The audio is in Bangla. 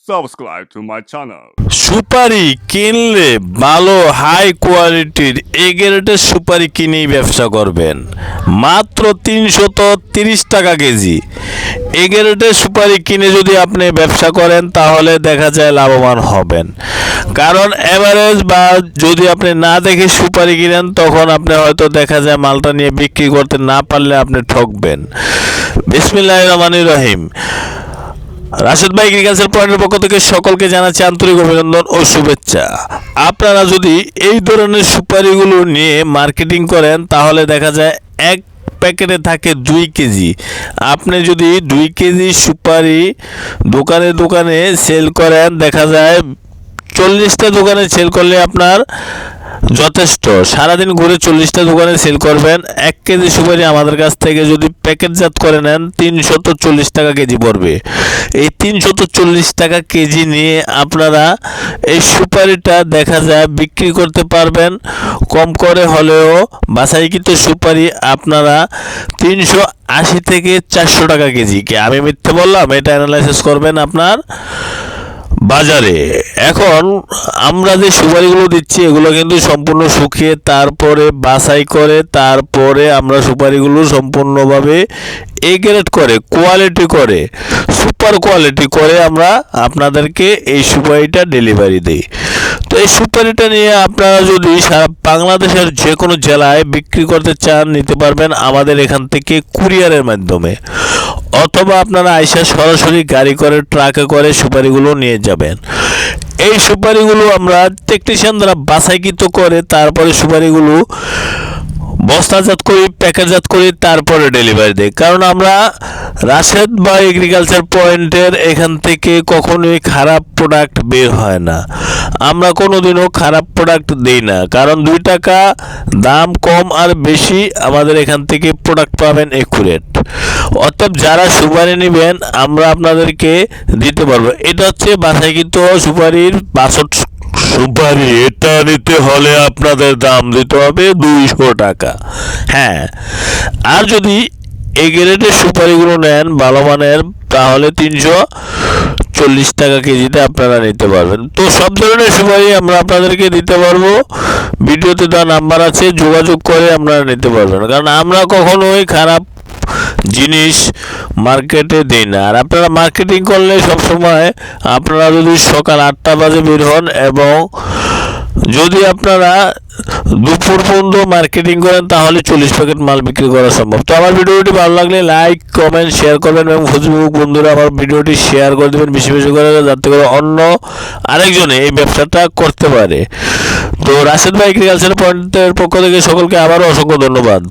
subscribe to my channel. সুপারি কিনলে ভালো হাই কোয়ালিটির এ গ্রেডের সুপারি কিনেই ব্যবসা করবেন। মাত্র 330 টাকা কেজি এ গ্রেডের সুপারি কিনে যদি আপনি ব্যবসা করেন তাহলে দেখা যায় লাভবান হবেন। কারণ এভারেজ বা যদি আপনি না দেখে সুপারি কিনেন তখন আপনি হয়তো দেখা যায় মালটা নিয়ে বিক্রি করতে না পারলে আপনি ঠকবেন। বিসমিল্লাহির রহমানির রহিম। রাশেদ ভাই এগ্রিকালচার পয়েন্টের পক্ষ থেকে সকলকে জানাচ্ছি আন্তরিক অভিনন্দন ও শুভেচ্ছা। আপনারা যদি এই ধরনের সুপারিগুলো নিয়ে মার্কেটিং করেন তাহলে দেখা যায় এক প্যাকেটে থাকে 2 কেজি। আপনি যদি 2 কেজি সুপারি দোকানে দোকানে সেল করেন দেখা যায় 40টা দোকানে সেল করলে আপনার যথেষ্ট। সারাদিন ঘুরে 40টা দোকানে সেল করবেন। 1 কেজি সুপারি আমাদের কাছ থেকে যদি প্যাকেটজাত করে নেন 340 টাকা কেজি পড়বে। এই 340 টাকা কেজি নিয়ে আপনারা এই সুপারিটা দেখা যায় বিক্রি করতে পারবেন কম করে হলেও। বাছাইকৃত সুপারি আপনারা 380 থেকে 400 টাকা কেজি। কি আমি মিথ্যে বললাম? এটা অ্যানালাইসিস করবেন আপনার বাজারে। এখন আমরা যে সুপারিগুলো দিচ্ছি এগুলো কিন্তু সম্পূর্ণ শুকিয়ে তারপরে বাছাই করে তারপরে আমরা সুপারিগুলো সম্পূর্ণভাবে এ গ্রেড করে কোয়ালিটি করে সুপার কোয়ালিটি করে আমরা আপনাদেরকে এই সুপারিটা ডেলিভারি দিই। তো এই সুপারিটা নিয়ে আপনারা যদি সারা বাংলাদেশের যে কোনো জেলায় বিক্রি করতে চান নিতে পারবেন আমাদের এখান থেকে কুরিয়ারের মাধ্যমে, অথবা আপনারা আইসা সরাসরি গাড়ি করে ট্রাকে করে সুপারিগুলো নিয়ে যাবেন। এই সুপারিগুলো আমরা টেকনিশিয়ান দ্বারা বাছাইকৃত করে তারপরে সুপারিগুলো বস্তাজাত করি প্যাকেটজাত করি তারপরে ডেলিভারি দেয়। কারণ আমরা রাশেদ বা এগ্রিকালচার পয়েন্টের এখান থেকে কখনোই খারাপ প্রোডাক্ট বের হয় না। আমরা কোনোদিনও খারাপ প্রোডাক্ট দিই না, কারণ 2 টাকা দাম কম আর বেশি আমাদের এখান থেকে প্রোডাক্ট পাবেন একুরেট। অতএব যারা সুপারি নেবেন আমরা আপনাদেরকে দিতে পারবো। এটা হচ্ছে বাছাইকৃত সুপারির 62 সুপারি। এটা নিতে হলে আপনাদের দাম দিতে হবে 200 টাকা। হ্যাঁ, আর যদি এই গ্রেডের সুপারিগুলো নেন ভালো মানের তাহলে 340 টাকা কেজিতে আপনারা নিতে পারবেন। তো সব ধরনের সুপারি আমরা আপনাদেরকে দিতে পারবো। ভিডিওতে দেওয়া নাম্বার আছে, যোগাযোগ করে আপনারা নিতে পারবেন। কারণ আমরা কখনোই খারাপ জিনিস মার্কেটে দিই না। আর আপনারা মার্কেটিং করলে সবসময় আপনারা যদি সকাল 8টা বাজে বের হন এবং যদি আপনারা দুপুর পর্যন্ত মার্কেটিং করেন তাহলে 40 প্যাকেট মাল বিক্রি করা সম্ভব। তো আমার ভিডিওটি ভালো লাগলে লাইক কমেন্ট শেয়ার করবেন এবং ফেসবুক বন্ধুরা আমার ভিডিওটি শেয়ার করে দেবেন বেশি বেশি করে, যাতে করে অন্য আরেকজনে এই ব্যবসাটা করতে পারে। তো রাশেদ ভাই এগ্রিকালচার পয়েন্টের পক্ষ থেকে সকলকে আবারও অসংখ্য ধন্যবাদ।